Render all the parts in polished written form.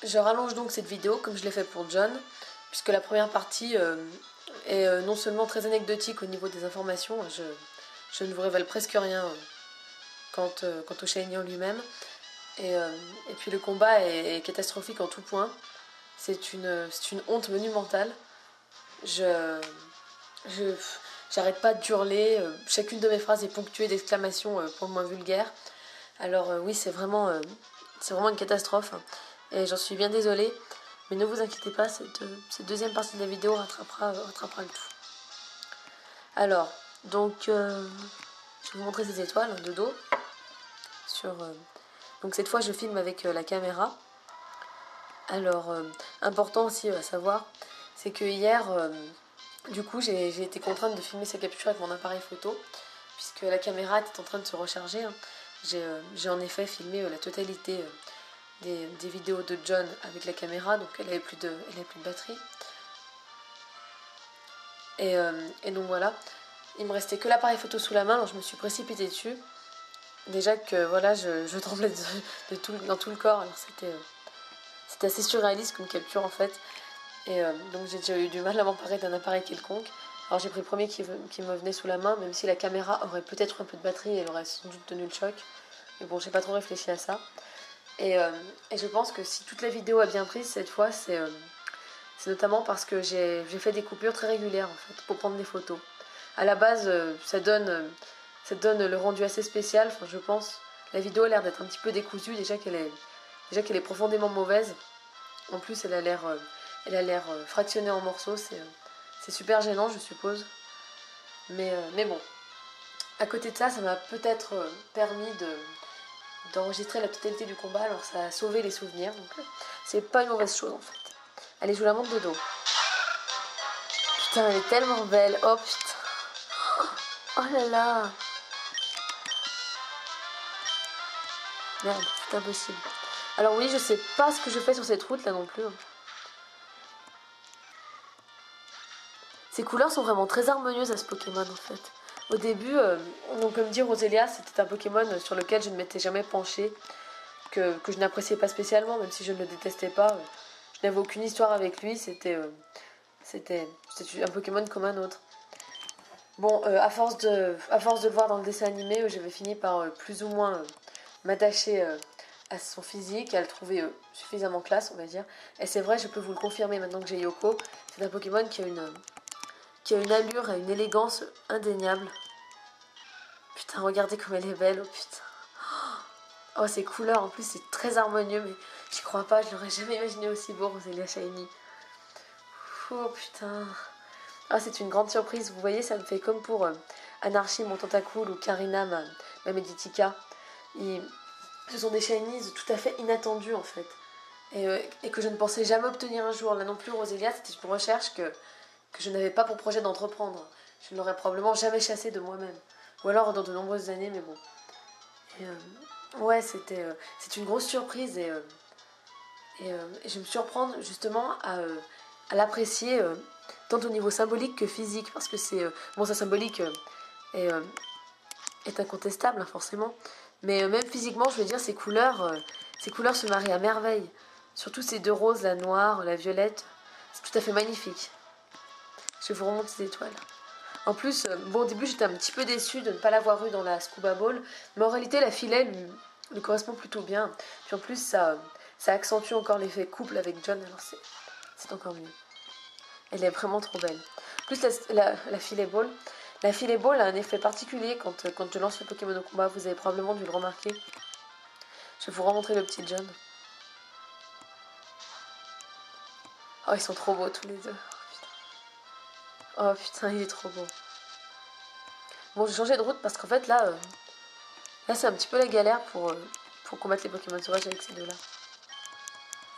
je rallonge donc cette vidéo comme je l'ai fait pour John, puisque la première partie est non seulement très anecdotique au niveau des informations, je ne vous révèle presque rien quant au Shiny en lui-même, et puis le combat est catastrophique en tout point. C'est une honte monumentale. Je, je, J'arrête pas d'hurler, chacune de mes phrases est ponctuée d'exclamations pour le moins vulgaires. Alors oui, c'est vraiment une catastrophe, et j'en suis bien désolée, mais ne vous inquiétez pas, cette deuxième partie de la vidéo rattrapera le tout. Alors, donc, je vais vous montrer ces étoiles de dos. Donc cette fois, je filme avec la caméra. Alors, important aussi à savoir, c'est que hier, du coup, j'ai été contrainte de filmer ces captures avec mon appareil photo, puisque la caméra était en train de se recharger. J'ai en effet filmé la totalité des vidéos de John avec la caméra, donc elle n'avait plus de batterie. Et donc voilà, il me restait que l'appareil photo sous la main, alors je me suis précipitée dessus. Déjà que voilà, je tremblais dans tout le corps, alors c'était assez surréaliste comme capture en fait. Et donc j'ai déjà eu du mal à m'emparer d'un appareil quelconque. Alors j'ai pris le premier qui me venait sous la main, même si la caméra aurait peut-être un peu de batterie, elle aurait sans doute tenu le choc. Mais bon, j'ai pas trop réfléchi à ça. Et je pense que si toute la vidéo a bien pris cette fois, c'est notamment parce que j'ai fait des coupures très régulières en fait, pour prendre des photos. À la base, ça donne le rendu assez spécial, enfin, je pense. La vidéo a l'air d'être un petit peu décousue, déjà qu'elle est profondément mauvaise. En plus, elle a l'air fractionnée en morceaux, c'est super gênant, je suppose. Mais bon, à côté de ça, ça m'a peut-être permis d'enregistrer la totalité du combat, alors ça a sauvé les souvenirs, donc c'est pas une mauvaise chose en fait. Allez, je vous la montre de dos. Putain, elle est tellement belle, oh putain. Oh là là. Merde, c'est impossible. Alors oui, je sais pas ce que je fais sur cette route là non plus. Ces couleurs sont vraiment très harmonieuses à ce Pokémon en fait. Au début, donc comme dit Roselia, c'était un Pokémon sur lequel je ne m'étais jamais penchée, que je n'appréciais pas spécialement, même si je ne le détestais pas. Je n'avais aucune histoire avec lui, c'était un Pokémon comme un autre. Bon, à force de le voir dans le dessin animé, j'avais fini par plus ou moins m'attacher à son physique, à le trouver suffisamment classe, on va dire. Et c'est vrai, je peux vous le confirmer maintenant que j'ai Yoko, c'est un Pokémon qui a une allure et une élégance indéniables. Putain, regardez comme elle est belle, oh putain. Oh, ces couleurs, en plus, c'est très harmonieux, mais j'y crois pas, je l'aurais jamais imaginé aussi beau, Roselia Shiny. Oh putain. Ah, c'est une grande surprise, vous voyez, ça me fait comme pour Anarchy, mon Tentacool, ou Karina, ma Meditica. Ce sont des shinies tout à fait inattendus en fait. Et que je ne pensais jamais obtenir un jour. Là non plus, Roselia, c'était une recherche que je n'avais pas pour projet d'entreprendre. Je ne l'aurais probablement jamais chassé de moi-même. Ou alors dans de nombreuses années, mais bon. Ouais, c'est une grosse surprise et je me surprends justement à l'apprécier tant au niveau symbolique que physique. Parce que bon, sa symbolique est, euh, est incontestable, hein, forcément. Mais même physiquement, je veux dire, ces couleurs se marient à merveille. Surtout ces deux roses, la noire, la violette. C'est tout à fait magnifique. Je vous remonte ces étoiles. En plus, bon, au début, j'étais un petit peu déçue de ne pas l'avoir eu dans la Scuba Ball. Mais en réalité, la filet lui correspond plutôt bien. Puis en plus, ça accentue encore l'effet couple avec John. Alors c'est encore mieux. Elle est vraiment trop belle. En plus, la filet Ball. La filet Ball a un effet particulier quand je lance le Pokémon au combat. Vous avez probablement dû le remarquer. Je vais vous remontrer le petit John. Oh, ils sont trop beaux tous les deux. Oh putain, il est trop beau. Bon, j'ai changé de route parce qu'en fait, là c'est un petit peu la galère pour combattre les Pokémon sauvages avec ces deux-là.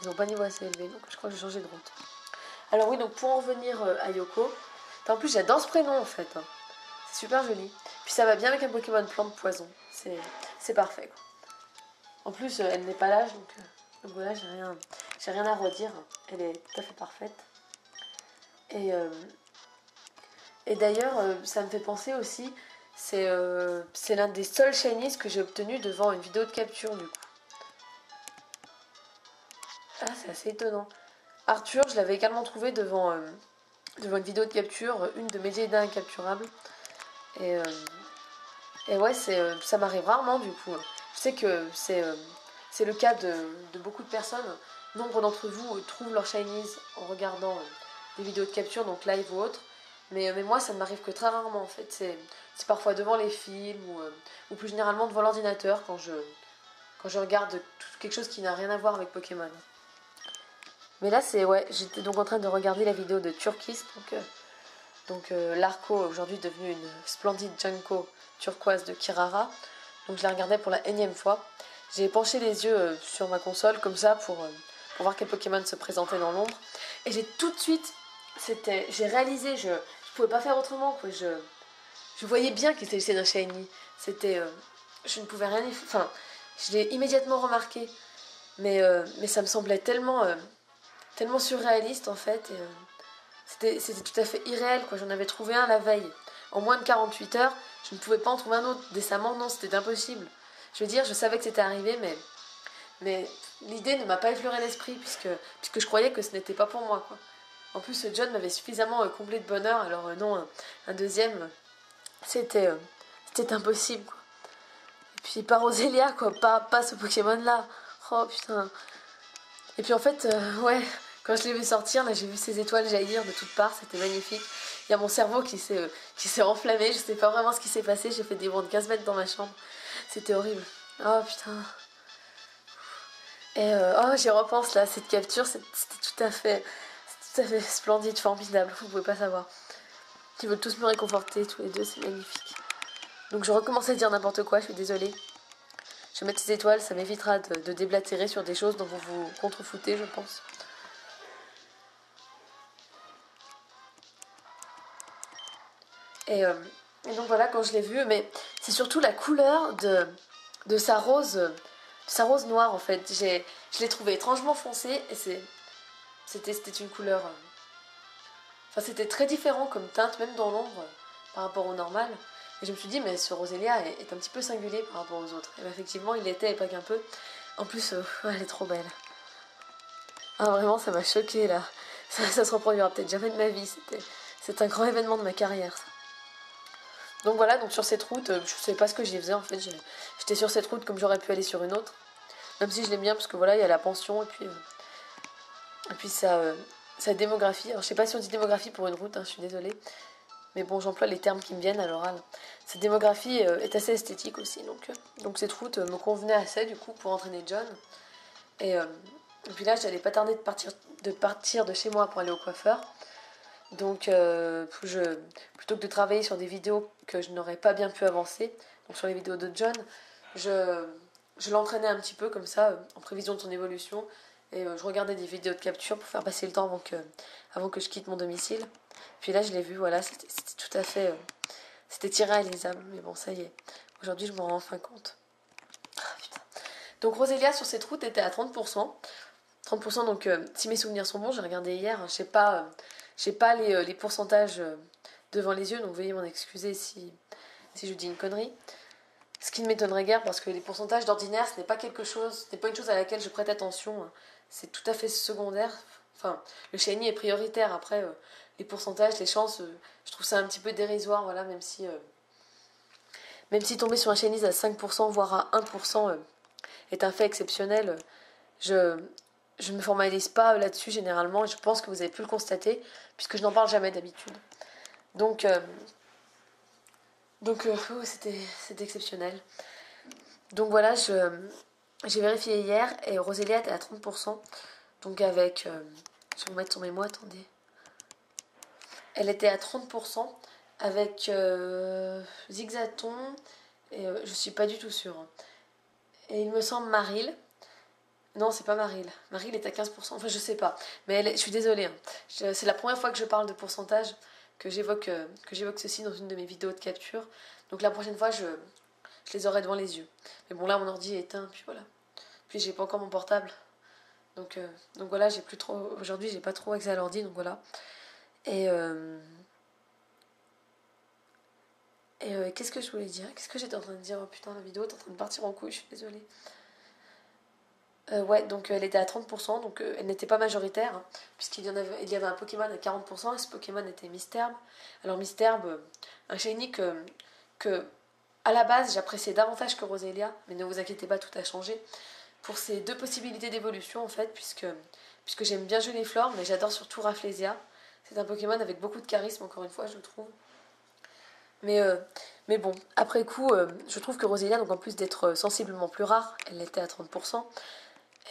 Ils n'ont pas niveau assez élevé, donc je crois que j'ai changé de route. Alors oui, donc pour en revenir à Yoko, en plus j'adore ce prénom en fait. Hein. C'est super joli. Puis ça va bien avec un Pokémon plante poison. C'est parfait. Quoi. En plus, elle n'est pas l'âge, donc voilà, j'ai rien à redire. Elle est tout à fait parfaite. Et d'ailleurs, ça me fait penser aussi, c'est l'un des seuls shinies que j'ai obtenu devant une vidéo de capture du coup. Ah, c'est assez étonnant. Arthur, je l'avais également trouvé devant une vidéo de capture, une de mes idées incapturables. Et, euh, et ouais, ça m'arrive rarement du coup. Je sais que c'est le cas de beaucoup de personnes. Nombre d'entre vous trouvent leur Chinese en regardant des vidéos de capture, donc live ou autre. Mais moi, ça ne m'arrive que très rarement en fait. C'est parfois devant les films ou plus généralement devant l'ordinateur quand je regarde quelque chose qui n'a rien à voir avec Pokémon. Mais là, ouais, j'étais donc en train de regarder la vidéo de Turkis, l'Arco aujourd'hui devenu une splendide Junko turquoise de Kirara. Donc je la regardais pour la énième fois. J'ai penché les yeux sur ma console comme ça pour voir quel Pokémon se présentait dans l'ombre. Et j'ai tout de suite, j'ai réalisé, je pouvais pas faire autrement quoi. Je voyais bien qu'il s'agissait d'un shiny. Je ne pouvais rien y, enfin, je l'ai immédiatement remarqué. Mais ça me semblait tellement surréaliste en fait. C'était tout à fait irréel quoi. J'en avais trouvé un la veille. En moins de 48 heures, je ne pouvais pas en trouver un autre. Décemment, non, c'était impossible. Je veux dire, je savais que c'était arrivé, mais l'idée ne m'a pas effleuré l'esprit puisque je croyais que ce n'était pas pour moi quoi. En plus, John m'avait suffisamment comblé de bonheur, alors non, un deuxième, c'était c'était impossible quoi. Et puis pas Roselia quoi, pas ce Pokémon là. Oh putain. Et puis en fait, ouais, quand je l'ai vu sortir, là j'ai vu ces étoiles jaillir de toutes parts, c'était magnifique. Il y a mon cerveau qui s'est enflammé, je sais pas vraiment ce qui s'est passé, j'ai fait des bonds de 15 mètres dans ma chambre. C'était horrible. Oh putain. Et oh, j'y repense là, cette capture, c'était tout à fait splendide, formidable, vous pouvez pas savoir. Ils veulent tous me réconforter, tous les deux, c'est magnifique. Donc je recommence à dire n'importe quoi, je suis désolée. Je vais mettre ces étoiles, ça m'évitera de déblatérer sur des choses dont vous vous contrefoutez, je pense. Et, euh, et donc voilà, quand je l'ai vu, mais c'est surtout la couleur de sa rose noire en fait. Je l'ai trouvé étrangement foncé et c'était une couleur. Enfin, c'était très différent comme teinte, même dans l'ombre, par rapport au normal. Et je me suis dit, mais ce Rosélia est un petit peu singulier par rapport aux autres. Et bien, effectivement, il l'était et pas qu'un peu. En plus, elle est trop belle. Ah, vraiment, ça m'a choquée là. Ça se reproduira peut-être jamais de ma vie. C'est un grand événement de ma carrière. Ça. Donc voilà, donc sur cette route, je sais pas ce que j'y faisais en fait. J'étais sur cette route comme j'aurais pu aller sur une autre. Même si je l'aime bien parce que voilà, il y a la pension et puis sa démographie. Alors je sais pas si on dit démographie pour une route, hein, je suis désolée. Mais bon, j'emploie les termes qui me viennent à l'oral. Cette démographie est assez esthétique aussi. Donc cette route me convenait assez du coup pour entraîner John. Et, euh, et puis là, j'allais pas tarder de partir de chez moi pour aller au coiffeur. Donc, plutôt que de travailler sur des vidéos que je n'aurais pas bien pu avancer, donc sur les vidéos de John, je l'entraînais un petit peu comme ça, en prévision de son évolution. Et je regardais des vidéos de capture pour faire passer le temps avant que je quitte mon domicile. Puis là, je l'ai vu, voilà, c'était tout à fait. C'était irréalisable, mais bon, ça y est. Aujourd'hui, je m'en rends enfin compte. Ah, putain. Donc, Rosélia, sur cette route, était à 30%. 30%, donc, si mes souvenirs sont bons, j'ai regardé hier, je sais pas. J'ai pas les pourcentages devant les yeux, donc veuillez m'en excuser si je dis une connerie. Ce qui ne m'étonnerait guère parce que les pourcentages d'ordinaire, ce n'est pas une chose à laquelle je prête attention. C'est tout à fait secondaire. Enfin, le shiny est prioritaire. Après, les pourcentages, les chances, je trouve ça un petit peu dérisoire, voilà, même si tomber sur un shiny à 5%, voire à 1% est un fait exceptionnel, je, je ne me formalise pas là-dessus généralement et je pense que vous avez pu le constater puisque je n'en parle jamais d'habitude. Donc, c'était exceptionnel. Donc voilà, j'ai vérifié hier et Rosélia était à 30%. Donc avec, je vais vous mettre son mémo, attendez. Elle était à 30% avec Zigzaton et je suis pas du tout sûre. Et il me semble Maril. Non, c'est pas Maril. Maril est à 15%. Enfin, je sais pas. Mais je suis désolée. Hein. C'est la première fois que je parle de pourcentage que j'évoque ceci dans une de mes vidéos de capture. Donc la prochaine fois, je les aurai devant les yeux. Mais bon, là, mon ordi est éteint, puis voilà. Puis j'ai pas encore mon portable. Donc voilà, j'ai plus trop. Aujourd'hui, j'ai pas trop accès à l'ordi, donc voilà. Et, qu'est-ce que je voulais dire? Qu'est-ce que j'étais en train de dire? Oh putain, la vidéo est en train de partir en couille, je suis désolée. Ouais, donc elle était à 30%, donc elle n'était pas majoritaire, hein, il y avait un Pokémon à 40%, et ce Pokémon était Misтерbe. Alors Misterbe, un shiny que à la base j'appréciais davantage que Roselia, mais ne vous inquiétez pas, tout a changé. Pour ces deux possibilités d'évolution en fait, puisque j'aime bien Geliflor, mais j'adore surtout Rafflesia. C'est un Pokémon avec beaucoup de charisme, encore une fois, je trouve. Mais, euh, mais bon, après coup, je trouve que Roselia, donc en plus d'être sensiblement plus rare, elle était à 30%,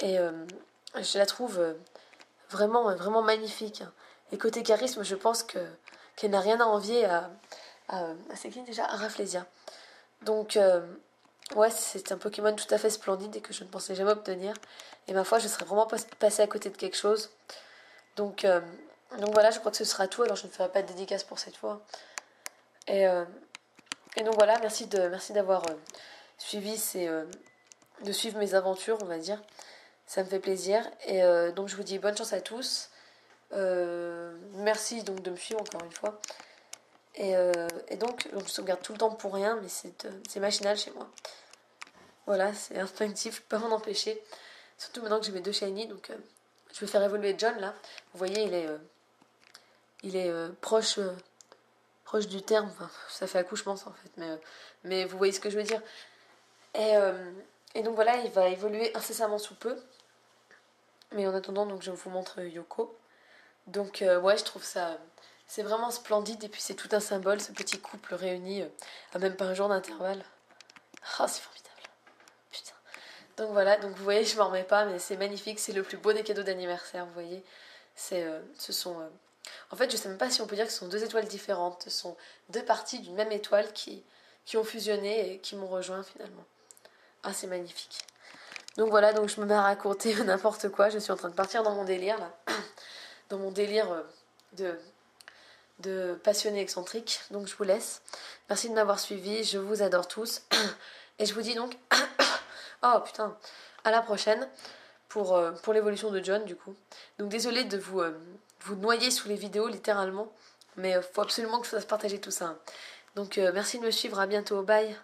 et je la trouve vraiment, vraiment magnifique. Et côté charisme, je pense qu'elle n'a rien à envier à c'est qui déjà? À Rafflesia. Donc, ouais, c'est un Pokémon tout à fait splendide et que je ne pensais jamais obtenir. Et ma foi, je serais vraiment passée à côté de quelque chose. Donc, euh, donc voilà, je crois que ce sera tout. Alors je ne ferai pas de dédicace pour cette fois. Et, euh, et donc voilà, merci d'avoir suivi de suivre mes aventures, on va dire. Ça me fait plaisir. Et donc je vous dis bonne chance à tous. Merci donc de me suivre encore une fois. Et donc je sauvegarde tout le temps pour rien, mais c'est machinal chez moi. Voilà, c'est instinctif, je peux pas m'en empêcher. Surtout maintenant que j'ai mes deux shiny, donc je vais faire évoluer John là. Vous voyez, il est proche du terme. Enfin, ça fait accouchement ça en fait, mais vous voyez ce que je veux dire. Et, euh, et donc voilà, il va évoluer incessamment sous peu. Mais en attendant, donc je vous montre Yoko. Donc ouais, je trouve ça, c'est vraiment splendide et puis c'est tout un symbole, ce petit couple réuni à même pas un jour d'intervalle. Ah, c'est formidable. Putain. Donc voilà, donc vous voyez, je m'en remets pas, mais c'est magnifique, c'est le plus beau des cadeaux d'anniversaire, vous voyez. Ce sont... En fait, je sais même pas si on peut dire que ce sont deux étoiles différentes, ce sont deux parties d'une même étoile qui ont fusionné et qui m'ont rejoint finalement. Ah, c'est magnifique. Donc voilà, donc je me mets à raconter n'importe quoi, je suis en train de partir dans mon délire là. Dans mon délire de, de passionné excentrique. Donc je vous laisse. Merci de m'avoir suivi, je vous adore tous. Et je vous dis donc... oh putain, à la prochaine pour l'évolution de John du coup. Donc désolée de vous noyer sous les vidéos littéralement. Mais faut absolument que je fasse partager tout ça. Donc merci de me suivre, à bientôt, bye.